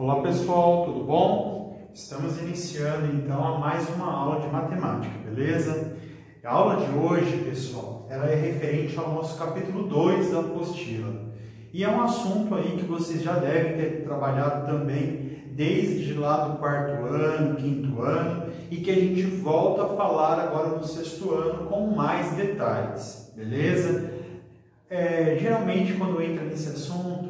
Olá pessoal, tudo bom? Estamos iniciando então a mais uma aula de matemática, beleza? A aula de hoje, pessoal, ela é referente ao nosso capítulo 2 da apostila. E é um assunto aí que vocês já devem ter trabalhado também desde lá do quarto ano, quinto ano, e que a gente volta a falar agora no sexto ano com mais detalhes, beleza? Geralmente quando entra nesse assunto,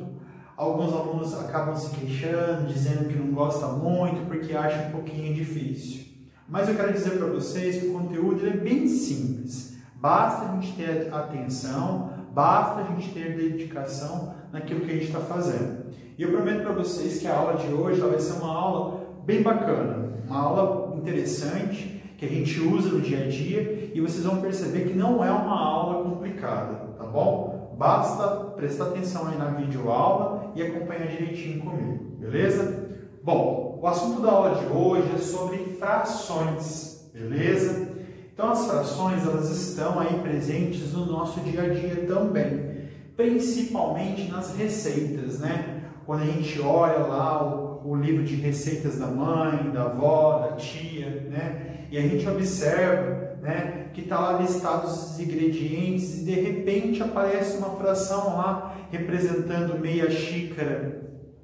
alguns alunos acabam se queixando, dizendo que não gosta muito porque acha um pouquinho difícil. Mas eu quero dizer para vocês que o conteúdo é bem simples. Basta a gente ter atenção, basta a gente ter dedicação naquilo que a gente está fazendo. E eu prometo para vocês que a aula de hoje vai ser uma aula bem bacana, uma aula interessante, que a gente usa no dia a dia e vocês vão perceber que não é uma aula complicada, tá bom? Basta prestar atenção aí na videoaula e acompanhar direitinho comigo, beleza? Bom, o assunto da aula de hoje é sobre frações, beleza? Então as frações, elas estão aí presentes no nosso dia a dia também, principalmente nas receitas, né? Quando a gente olha lá o livro de receitas da mãe, da avó, da tia, né? E a gente observa, né, que está lá listados os ingredientes e de repente aparece uma fração lá representando meia xícara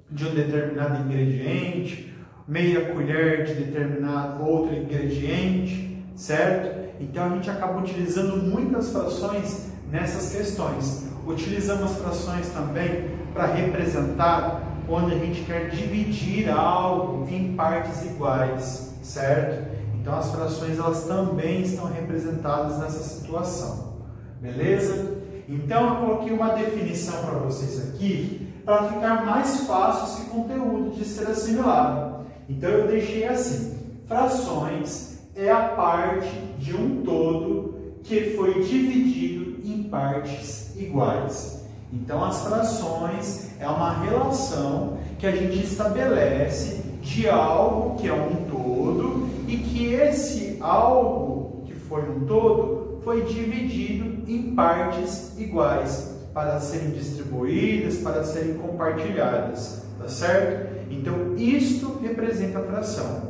de um determinado ingrediente, meia colher de determinado outro ingrediente, certo? Então a gente acaba utilizando muitas frações nessas questões. Utilizamos frações também para representar quando a gente quer dividir algo em partes iguais, certo? Então as frações, elas também estão representadas nessa situação, beleza? Então eu coloquei uma definição para vocês aqui, para ficar mais fácil esse conteúdo de ser assimilado. Então eu deixei assim: frações é a parte de um todo que foi dividido em partes iguais. Então as frações é uma relação que a gente estabelece de algo que é um todo e que esse algo que foi um todo foi dividido em partes iguais para serem distribuídas, para serem compartilhadas, tá certo? Então isto representa a fração,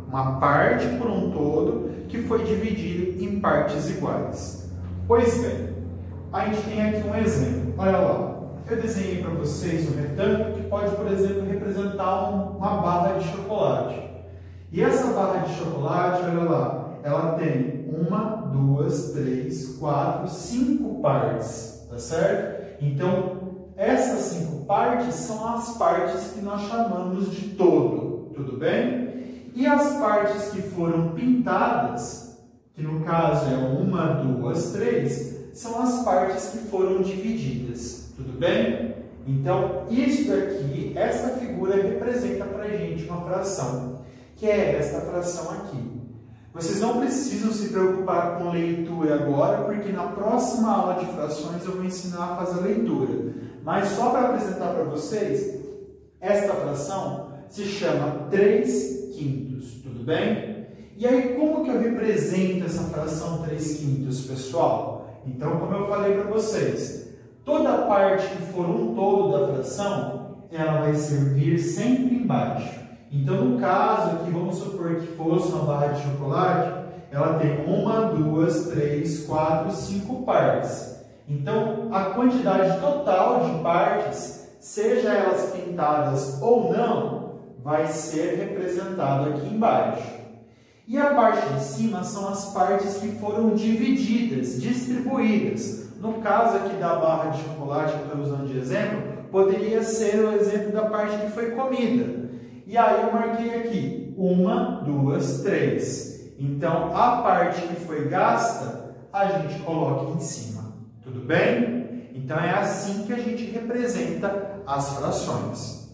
uma parte por um todo que foi dividido em partes iguais. Pois bem, a gente tem aqui um exemplo, olha lá. Eu desenhei para vocês um retângulo que pode, por exemplo, representar uma barra de chocolate. E essa barra de chocolate, olha lá, ela tem 1, 2, 3, 4, 5 partes, tá certo? Então, essas 5 partes são as partes que nós chamamos de todo, tudo bem? E as partes que foram pintadas, que no caso é 1, 2, 3, são as partes que foram divididas. Tudo bem? Então, isso daqui, essa figura representa para a gente uma fração, que é esta fração aqui. Vocês não precisam se preocupar com leitura agora, porque na próxima aula de frações eu vou ensinar a fazer a leitura. Mas só para apresentar para vocês, esta fração se chama 3/5, tudo bem? E aí, como que eu represento essa fração 3/5, pessoal? Então, como eu falei para vocês, toda parte que for um todo da fração, ela vai servir sempre embaixo. Então, no caso aqui, vamos supor que fosse uma barra de chocolate, ela tem 1, 2, 3, 4, 5 partes. Então, a quantidade total de partes, seja elas pintadas ou não, vai ser representada aqui embaixo. E a parte de cima são as partes que foram divididas, distribuídas. No caso aqui da barra de chocolate que eu estou usando de exemplo, poderia ser o exemplo da parte que foi comida. E aí eu marquei aqui 1, 2, 3. Então, a parte que foi gasta, a gente coloca em cima. Tudo bem? Então, é assim que a gente representa as frações.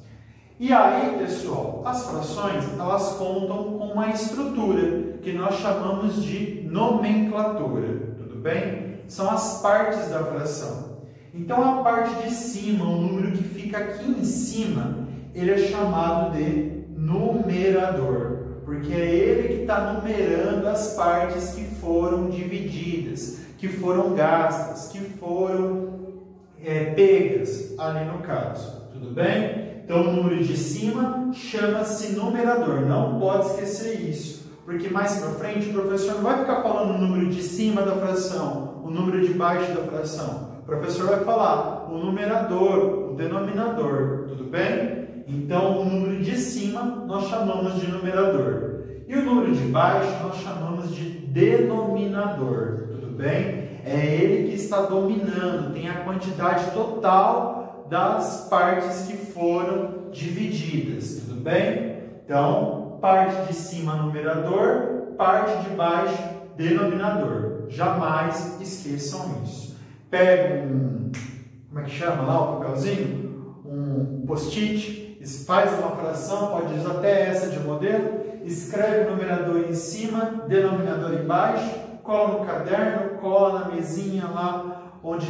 E aí, pessoal, as frações, elas contam com uma estrutura que nós chamamos de nomenclatura. Tudo bem? São as partes da fração. Então, a parte de cima, o número que fica aqui em cima, ele é chamado de numerador, porque é ele que está numerando as partes que foram divididas, que foram gastas, que foram pegas ali no caso. Tudo bem? Então, o número de cima chama-se numerador. Não pode esquecer isso, porque mais para frente o professor não vai ficar falando o número de cima da fração, o número de baixo da fração. O professor vai falar o numerador, o denominador, tudo bem? Então, o número de cima nós chamamos de numerador. E o número de baixo nós chamamos de denominador, tudo bem? É ele que está dominando, tem a quantidade total das partes que foram divididas, tudo bem? Então, parte de cima numerador, parte de baixo denominador. Jamais esqueçam isso. Pega como é que chama lá o papelzinho? Um post-it, faz uma fração, pode usar até essa de modelo, escreve o numerador em cima, denominador embaixo, cola no caderno, cola na mesinha lá onde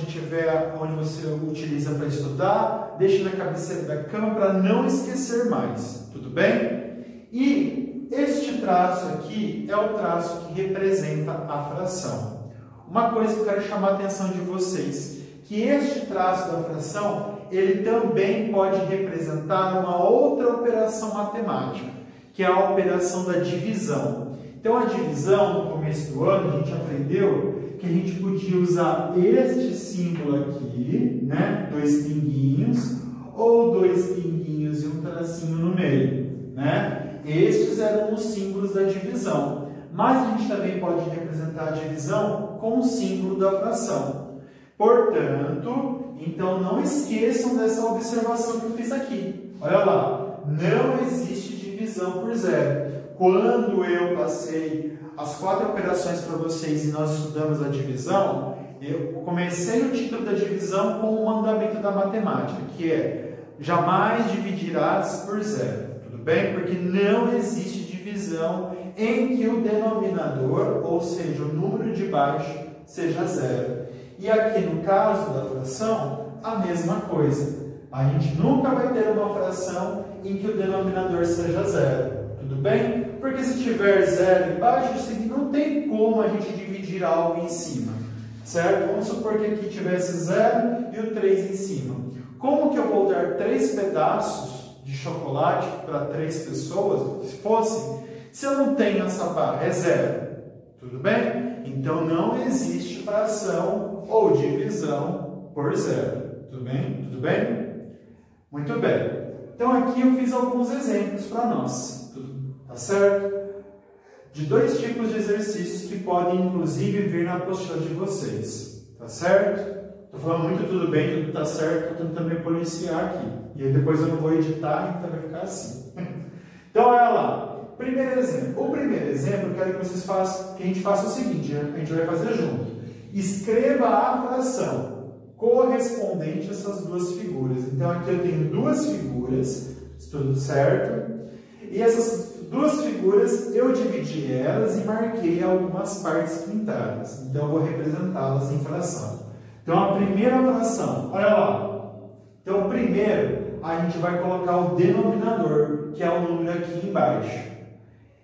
você utiliza para estudar, deixa na cabeceira da cama para não esquecer mais, tudo bem? E este traço aqui é o traço que representa a fração. Uma coisa que eu quero chamar a atenção de vocês, que este traço da fração, ele também pode representar uma outra operação matemática, que é a operação da divisão. Então, a divisão, no começo do ano, a gente aprendeu que a gente podia usar este símbolo aqui, né? 2 pinguinhos, ou 2 pinguinhos e um tracinho no meio, né? Estes eram os símbolos da divisão. Mas a gente também pode representar a divisão com o símbolo da fração. Portanto, então não esqueçam dessa observação que eu fiz aqui. Olha lá, não existe divisão por zero. Quando eu passei as 4 operações para vocês e nós estudamos a divisão, eu comecei o título da divisão com o mandamento da matemática, que é jamais dividirás por zero. Tudo bem? Porque não existe divisão em que o denominador, ou seja, o número de baixo, seja zero. E aqui no caso da fração, a mesma coisa. A gente nunca vai ter uma fração em que o denominador seja zero. Tudo bem? Porque se tiver zero embaixo, não tem como a gente dividir algo em cima. Certo? Vamos supor que aqui tivesse 0 e o 3 em cima. Como que eu vou dar 3 pedaços de chocolate para 3 pessoas, se fosse, se eu não tenho essa barra? É 0. Tudo bem? Então não existe fração ou divisão por 0. Tudo bem? Tudo bem? Muito bem. Então aqui eu fiz alguns exemplos para nós. Tá certo? De 2 tipos de exercícios que podem, inclusive, vir na apostila de vocês. Tá certo? Estou falando muito tudo bem, tudo tá certo, estou tentando me policiar aqui. E aí depois eu não vou editar, então vai ficar assim. Então, olha lá. Primeiro exemplo. O primeiro exemplo, eu quero que vocês façam, que a gente faça o seguinte, a gente vai fazer junto. Escreva a fração correspondente a essas 2 figuras. Então, aqui eu tenho 2 figuras, tudo certo? E essas 2 figuras, eu dividi elas e marquei algumas partes pintadas. Então, eu vou representá-las em fração. Então, a primeira fração, olha lá. Então, primeiro, a gente vai colocar o denominador, que é o número aqui embaixo.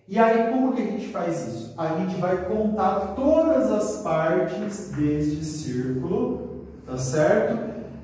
E aí, como que a gente faz isso? A gente vai contar todas as partes deste círculo, tá certo?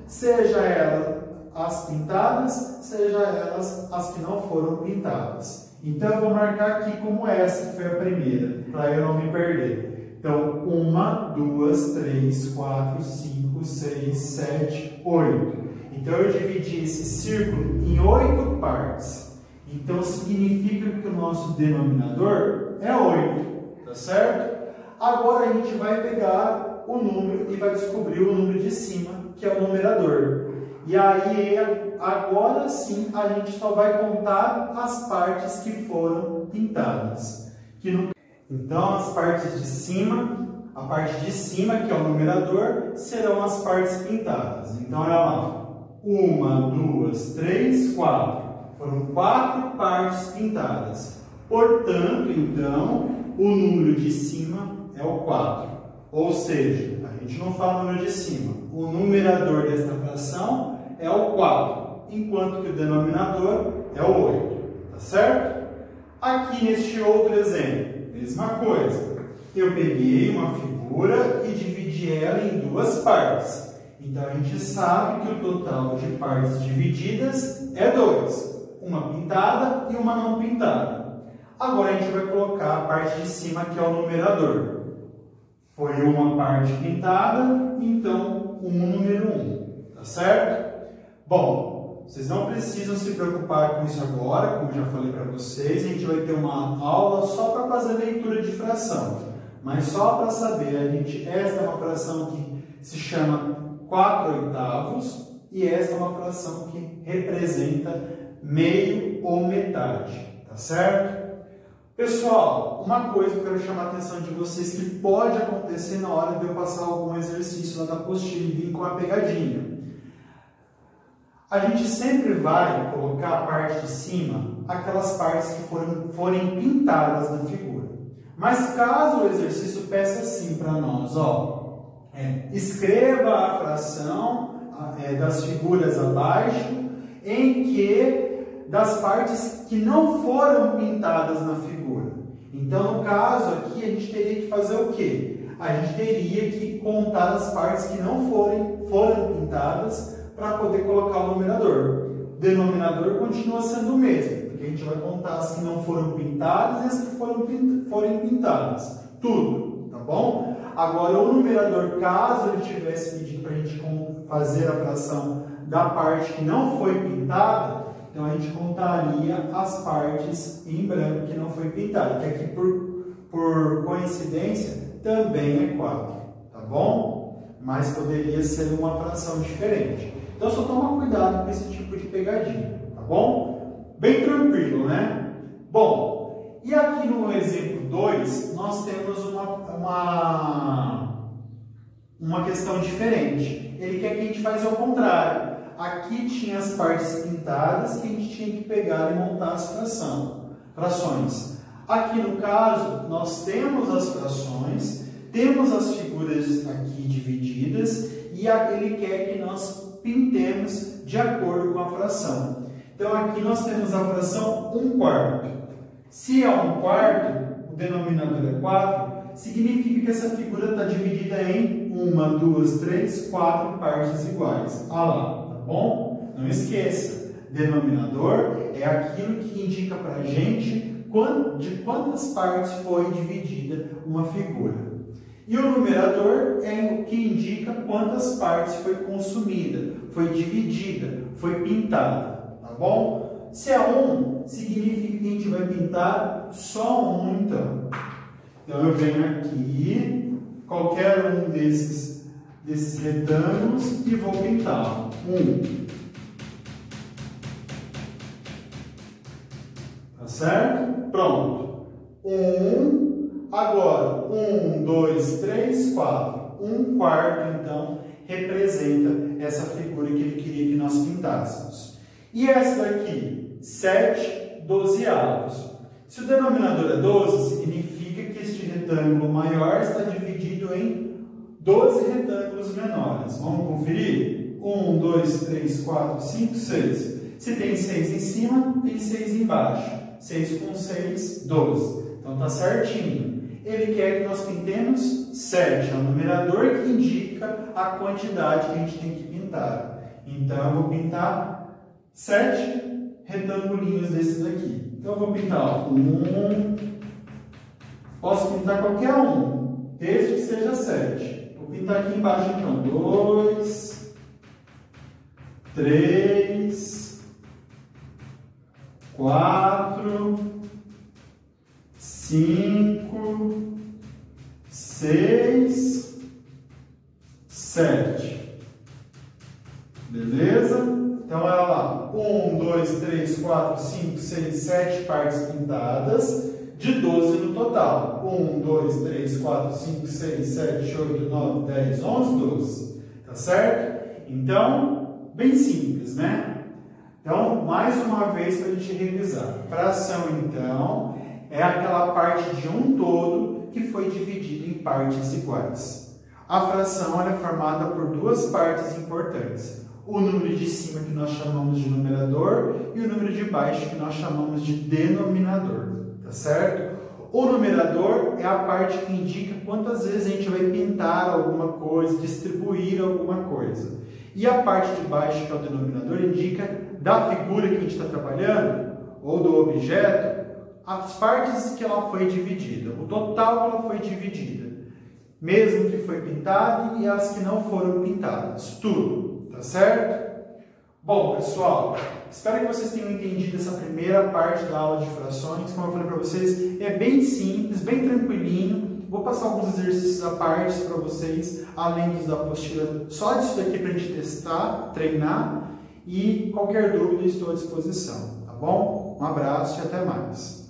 Seja elas as pintadas, seja elas as que não foram pintadas. Então, eu vou marcar aqui como essa, que foi a primeira, para eu não me perder. Então, 1, 2, 3, 4, 5, 6, 7, 8. Então, eu dividi esse círculo em 8 partes. Então, significa que o nosso denominador é 8, tá certo? Agora, a gente vai pegar o número e vai descobrir o número de cima, que é o numerador. E aí, agora sim, a gente só vai contar as partes que foram pintadas. Então, as partes de cima, a parte de cima, que é o numerador, serão as partes pintadas. Então, olha lá. 1, 2, 3, 4. Foram 4 partes pintadas. Portanto, então, o número de cima é o 4. Ou seja, a gente não fala o número de cima. O numerador desta fração é o 4, enquanto que o denominador é o 8. Tá certo? Aqui neste outro exemplo, mesma coisa. Eu peguei uma figura e dividi ela em 2 partes. Então, a gente sabe que o total de partes divididas é 2. Uma pintada e uma não pintada. Agora a gente vai colocar a parte de cima, que é o numerador. Foi uma parte pintada, então número 1. Tá certo? Bom, vocês não precisam se preocupar com isso agora, como já falei para vocês. A gente vai ter uma aula só para fazer leitura de fração. Mas só para saber, esta é uma fração que se chama 4/8 e esta é uma fração que representa meio ou metade, tá certo? Pessoal, uma coisa que eu quero chamar a atenção de vocês que pode acontecer na hora de eu passar algum exercício lá da apostila e vir com a pegadinha. A gente sempre vai colocar a parte de cima, aquelas partes que forem pintadas na figura. Mas caso o exercício peça assim para nós, ó, escreva a fração das figuras abaixo em que das partes que não foram pintadas na figura. Então, no caso aqui, a gente teria que fazer o quê? A gente teria que contar as partes que não foram pintadas para poder colocar o numerador. O denominador continua sendo o mesmo, porque a gente vai contar as que não foram pintadas e as que forem pintadas. Tudo, tá bom? Agora, o numerador, caso ele tivesse pedido para a gente fazer a fração da parte que não foi pintada, então a gente contaria as partes em branco que não foi pintada, que aqui por coincidência também é 4, tá bom? Mas poderia ser uma fração diferente. Então só toma cuidado com esse tipo de pegadinha, tá bom? Bem tranquilo, né? Bom, e aqui no exemplo 2 nós temos uma questão diferente. Ele quer que a gente faça ao contrário. Aqui tinha as partes pintadas que a gente tinha que pegar e montar as frações. Aqui no caso, nós temos as frações, temos as figuras aqui divididas e ele quer que nós pintemos de acordo com a fração. Então aqui nós temos a fração 1/4. Se é 1/4, o denominador é 4, significa que essa figura está dividida em 1, 2, 3, 4 partes iguais. Ah lá. Bom, não esqueça, denominador é aquilo que indica para a gente de quantas partes foi dividida uma figura. E o numerador é o que indica quantas partes foi consumida, foi dividida, foi pintada, tá bom? Se é 1, significa que a gente vai pintar só 1, então. Então eu venho aqui, qualquer um desses retângulos e vou pintar 1. Tá certo? Pronto. 1. Agora, 1, 2, 3, 4. 1/4, então, representa essa figura que ele queria que nós pintássemos. E essa daqui? 7/12. Se o denominador é 12, significa que este retângulo maior está dividido em 12 retângulos menores. Vamos conferir? 1, 2, 3, 4, 5, 6. Se tem 6 em cima, tem 6 embaixo. 6 com 6, 12. Então está certinho. Ele quer que nós pintemos 7. É o numerador que indica a quantidade que a gente tem que pintar. Então eu vou pintar 7 retangulinhos desses aqui. Então eu vou pintar 1. Posso pintar qualquer um, desde que seja 7. Vou pintar aqui embaixo então, 2, 3, 4, 5, 6, 7. Beleza? Então olha lá, 1, 2, 3, 4, 5, 6, 7 partes pintadas. De 12 no total. 1, 2, 3, 4, 5, 6, 7, 8, 9, 10, 11, 12. Tá certo? Então, bem simples, né? Então, mais uma vez para a gente revisar. Fração, então, é aquela parte de um todo que foi dividida em partes iguais. A fração é formada por duas partes importantes. O número de cima, que nós chamamos de numerador, e o número de baixo, que nós chamamos de denominador. Certo? O numerador é a parte que indica quantas vezes a gente vai pintar alguma coisa, distribuir alguma coisa. E a parte de baixo, que é o denominador, indica da figura que a gente está trabalhando, ou do objeto, as partes que ela foi dividida, o total que ela foi dividida. Mesmo que foi pintada e as que não foram pintadas. Tudo, tá certo? Bom, pessoal, espero que vocês tenham entendido essa primeira parte da aula de frações. Como eu falei para vocês, é bem simples, bem tranquilinho. Vou passar alguns exercícios à parte para vocês, além dos da apostila, só disso daqui para a gente testar, treinar. E qualquer dúvida, estou à disposição, tá bom? Um abraço e até mais.